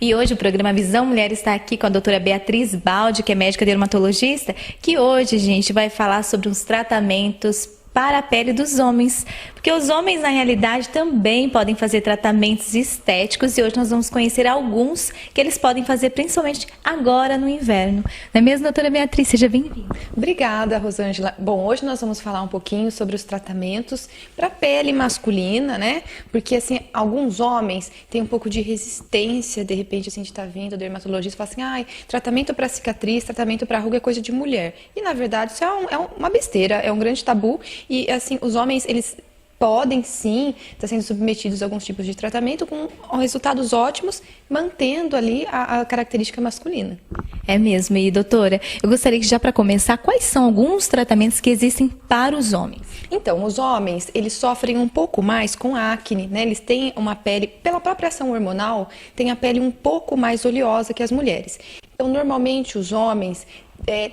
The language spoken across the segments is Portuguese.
E hoje o programa Visão Mulher está aqui com a doutora Beatriz Baldi, que é médica dermatologista, que hoje, gente, vai falar sobre os tratamentos para a pele dos homens, porque os homens na realidade também podem fazer tratamentos estéticos e hoje nós vamos conhecer alguns que eles podem fazer principalmente agora no inverno. Não é mesmo, doutora Beatriz? Seja bem-vinda. Obrigada, Rosângela. Bom, hoje nós vamos falar um pouquinho sobre os tratamentos para a pele masculina, né? Porque, assim, alguns homens têm um pouco de resistência, de repente, assim, de estar vindo o dermatologista e fala assim, ai, tratamento para cicatriz, tratamento para ruga é coisa de mulher. E, na verdade, isso é uma besteira, é um grande tabu. E, assim, os homens, eles podem sim estar sendo submetidos a alguns tipos de tratamento com resultados ótimos, mantendo ali a característica masculina. É mesmo. E, doutora, eu gostaria que já para começar, quais são alguns tratamentos que existem para os homens? Então, os homens, eles sofrem um pouco mais com acne, né? Eles têm uma pele, pela própria ação hormonal, têm a pele um pouco mais oleosa que as mulheres. Então, normalmente, os homens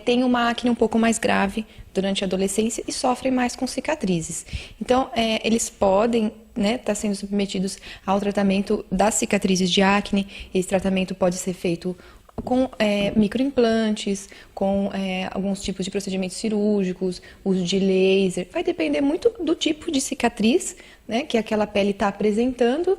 têm uma acne um pouco mais grave durante a adolescência e sofrem mais com cicatrizes. Então, eles podem estar sendo submetidos ao tratamento das cicatrizes de acne. Esse tratamento pode ser feito com microimplantes, com alguns tipos de procedimentos cirúrgicos, uso de laser. Vai depender muito do tipo de cicatriz, né, que aquela pele está apresentando,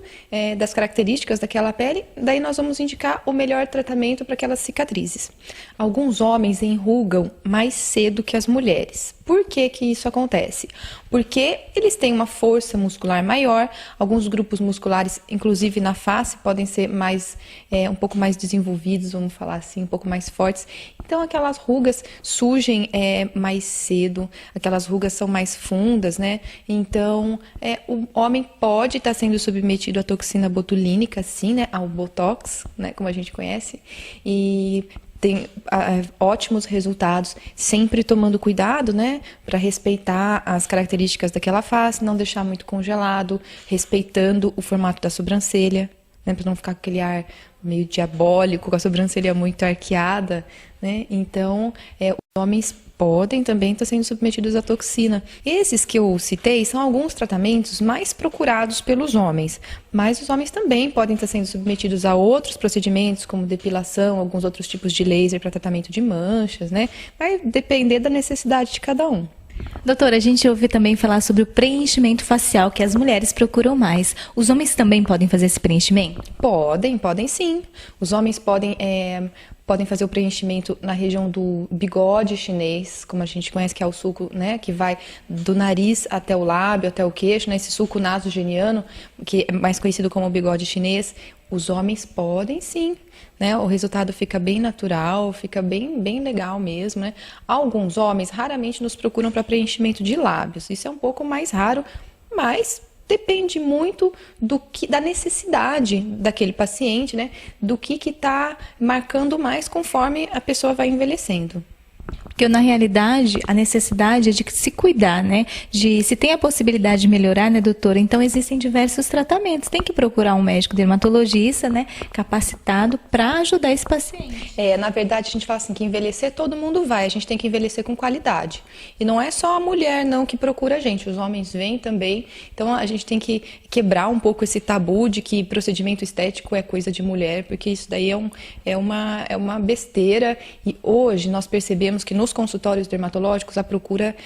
das características daquela pele. Daí nós vamos indicar o melhor tratamento para aquelas cicatrizes. Alguns homens enrugam mais cedo que as mulheres. Por que que isso acontece? Porque eles têm uma força muscular maior, alguns grupos musculares, inclusive na face, podem ser um pouco mais desenvolvidos, vamos falar assim, um pouco mais fortes. Então, aquelas rugas surgem mais cedo, aquelas rugas são mais fundas, né? Então, o homem pode estar sendo submetido à toxina botulínica, sim, né? Ao Botox, né? Como a gente conhece, e tem ótimos resultados, sempre tomando cuidado, né, para respeitar as características daquela face, não deixar muito congelado, respeitando o formato da sobrancelha, né, para não ficar com aquele ar meio diabólico, com a sobrancelha muito arqueada, né? Então, os homens podem também estar sendo submetidos à toxina. Esses que eu citei são alguns tratamentos mais procurados pelos homens, mas os homens também podem estar sendo submetidos a outros procedimentos, como depilação, alguns outros tipos de laser para tratamento de manchas, né? Vai depender da necessidade de cada um. Doutora, a gente ouve também falar sobre o preenchimento facial, que as mulheres procuram mais. Os homens também podem fazer esse preenchimento? Podem sim. Os homens podem fazer o preenchimento na região do bigode chinês, como a gente conhece, que é o sulco, né, que vai do nariz até o lábio, até o queixo, né, esse sulco nasogeniano, que é mais conhecido como bigode chinês. Os homens podem sim, né? O resultado fica bem natural, fica bem legal mesmo, né? Alguns homens raramente nos procuram para preenchimento de lábios. Isso é um pouco mais raro, mas depende muito da necessidade daquele paciente, né? Do que está marcando mais conforme a pessoa vai envelhecendo. Porque, na realidade, a necessidade é de se cuidar, né? Se tem a possibilidade de melhorar, né, doutora? Então, existem diversos tratamentos. Tem que procurar um médico dermatologista, né, capacitado para ajudar esse paciente. Na verdade, a gente fala assim, que envelhecer todo mundo vai. A gente tem que envelhecer com qualidade. E não é só a mulher, não, que procura a gente. Os homens vêm também. Então, a gente tem que quebrar um pouco esse tabu de que procedimento estético é coisa de mulher, porque isso daí é uma besteira. E hoje nós percebemos que nos consultórios dermatológicos a procura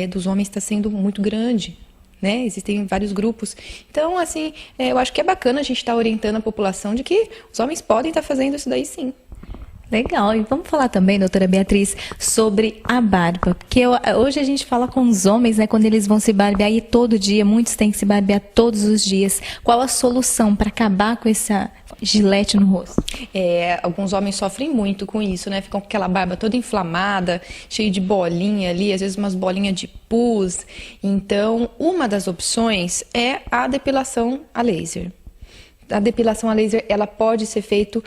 dos homens está sendo muito grande, né? Existem vários grupos. Então, assim, eu acho que é bacana a gente estar orientando a população de que os homens podem estar fazendo isso daí sim. Legal. E vamos falar também, doutora Beatriz, sobre a barba. Porque hoje a gente fala com os homens, né, quando eles vão se barbear e todo dia, muitos têm que se barbear todos os dias. Qual a solução para acabar com essa gilete no rosto? Alguns homens sofrem muito com isso, né? Ficam com aquela barba toda inflamada, cheia de bolinha ali, às vezes umas bolinhas de pus. Então, uma das opções é a depilação a laser. A depilação a laser, ela pode ser feita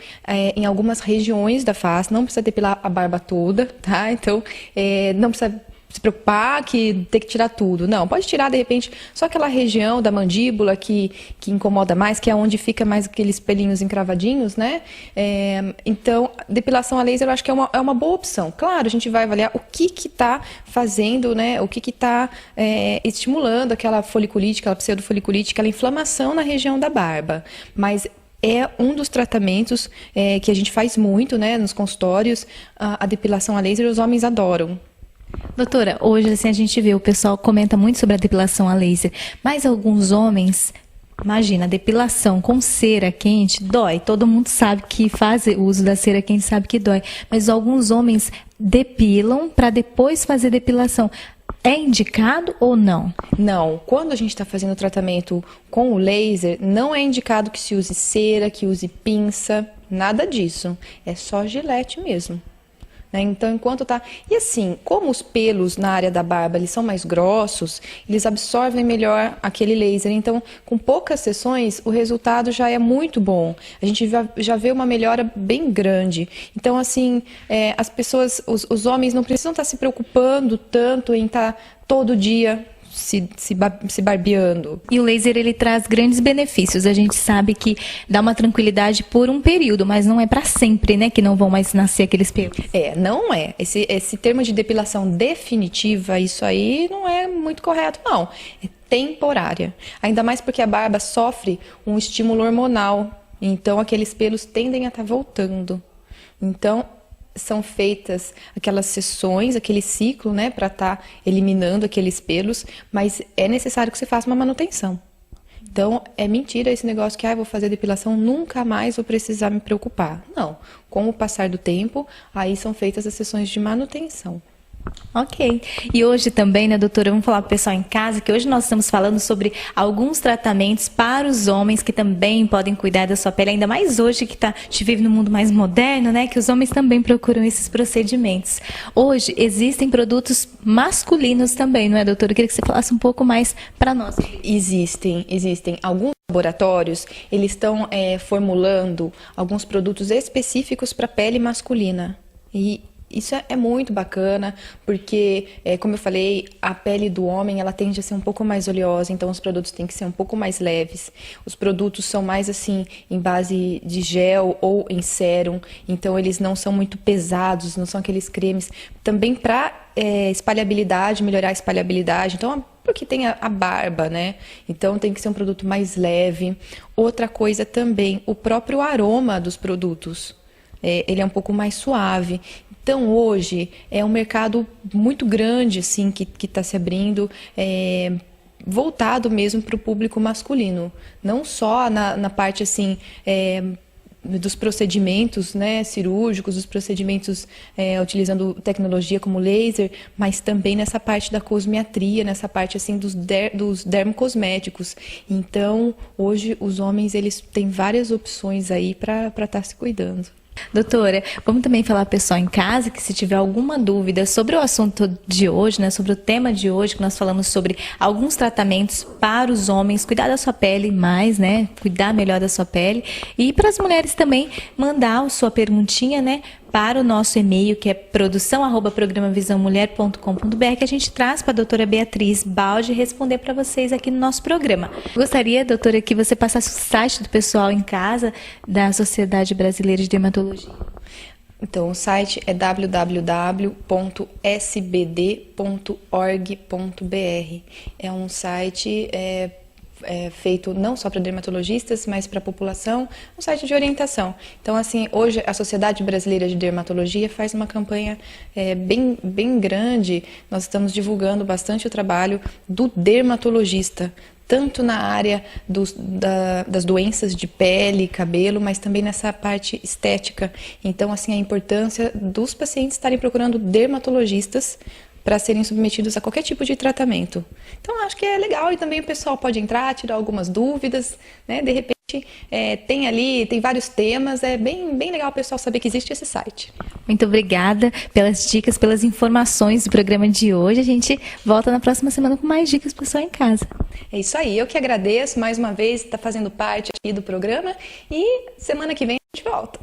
em algumas regiões da face, não precisa depilar a barba toda, tá? Então, não precisa se preocupar que tem que tirar tudo. Não, pode tirar, de repente, só aquela região da mandíbula que incomoda mais, que é onde fica mais aqueles pelinhos encravadinhos, né? Então, depilação a laser eu acho que é uma boa opção. Claro, a gente vai avaliar o que está fazendo, né? O que está estimulando aquela foliculite, aquela pseudofoliculite, aquela inflamação na região da barba. Mas É um dos tratamentos que a gente faz muito, né, nos consultórios, a depilação a laser, os homens adoram. Doutora, hoje assim, a gente vê, o pessoal comenta muito sobre a depilação a laser, mas alguns homens, imagina, a depilação com cera quente dói. Todo mundo sabe que faz o uso da cera quente, sabe que dói. Mas alguns homens depilam para depois fazer depilação. É indicado ou não? Não. Quando a gente está fazendo o tratamento com o laser, não é indicado que se use cera, que use pinça, nada disso. É só gilete mesmo. Então, enquanto tá... E assim, como os pelos na área da barba eles são mais grossos, eles absorvem melhor aquele laser. Então, com poucas sessões, o resultado já é muito bom. A gente já vê uma melhora bem grande. Então, assim, as pessoas, os homens não precisam estar se preocupando tanto em estar todo dia se barbeando. E o laser, ele traz grandes benefícios. A gente sabe que dá uma tranquilidade por um período, mas não é para sempre, né? Que não vão mais nascer aqueles pelos. Não é. Esse termo de depilação definitiva, isso aí não é muito correto, não. É temporária. Ainda mais porque a barba sofre um estímulo hormonal. Então, aqueles pelos tendem a estar voltando. Então, são feitas aquelas sessões, aquele ciclo, né, para estar eliminando aqueles pelos, mas é necessário que você faça uma manutenção. Então, é mentira esse negócio que vou fazer depilação, nunca mais vou precisar me preocupar. Não, com o passar do tempo, aí são feitas as sessões de manutenção. Ok. E hoje também, né, doutora, vamos falar para o pessoal em casa que hoje nós estamos falando sobre alguns tratamentos para os homens que também podem cuidar da sua pele, ainda mais hoje que a gente vive num mundo mais moderno, né, que os homens também procuram esses procedimentos. Hoje existem produtos masculinos também, não é, doutora? Eu queria que você falasse um pouco mais para nós. Existem. Alguns laboratórios, eles estão formulando alguns produtos específicos para a pele masculina. E isso é muito bacana, porque, como eu falei, a pele do homem ela tende a ser um pouco mais oleosa, então os produtos têm que ser um pouco mais leves. Os produtos são mais assim, em base de gel ou em sérum, então eles não são muito pesados, não são aqueles cremes. Também para espalhabilidade, melhorar a espalhabilidade, então porque tem a barba, né? Então tem que ser um produto mais leve. Outra coisa também, o próprio aroma dos produtos. Ele é um pouco mais suave. Então, hoje, é um mercado muito grande, assim, que está se abrindo, voltado mesmo para o público masculino. Não só na parte, assim, dos procedimentos, né, cirúrgicos, dos procedimentos utilizando tecnologia como laser, mas também nessa parte da cosmetria, nessa parte, assim, dos dermocosméticos. Então, hoje, os homens, eles têm várias opções aí para estar se cuidando. Doutora, vamos também falar para o pessoal em casa que se tiver alguma dúvida sobre o assunto de hoje, né, sobre o tema de hoje, que nós falamos sobre alguns tratamentos para os homens, cuidar da sua pele mais, né, cuidar melhor da sua pele, e para as mulheres também mandar a sua perguntinha, né, para o nosso e-mail, que é produção@programavisãomulher.com.br, que a gente traz para a doutora Beatriz Baldi responder para vocês aqui no nosso programa. Gostaria, doutora, que você passasse o site do pessoal em casa, da Sociedade Brasileira de Dermatologia. Então, o site é www.sbd.org.br. É um site feito não só para dermatologistas, mas para a população, um site de orientação. Então, assim, hoje a Sociedade Brasileira de Dermatologia faz uma campanha bem grande. Nós estamos divulgando bastante o trabalho do dermatologista, tanto na área das doenças de pele, cabelo, mas também nessa parte estética. Então, assim, a importância dos pacientes estarem procurando dermatologistas para serem submetidos a qualquer tipo de tratamento. Então, acho que é legal e também o pessoal pode entrar, tirar algumas dúvidas, né? De repente, tem vários temas, é bem legal o pessoal saber que existe esse site. Muito obrigada pelas dicas, pelas informações do programa de hoje. A gente volta na próxima semana com mais dicas para o pessoal em casa. É isso aí, eu que agradeço mais uma vez estar fazendo parte aqui do programa e semana que vem a gente volta.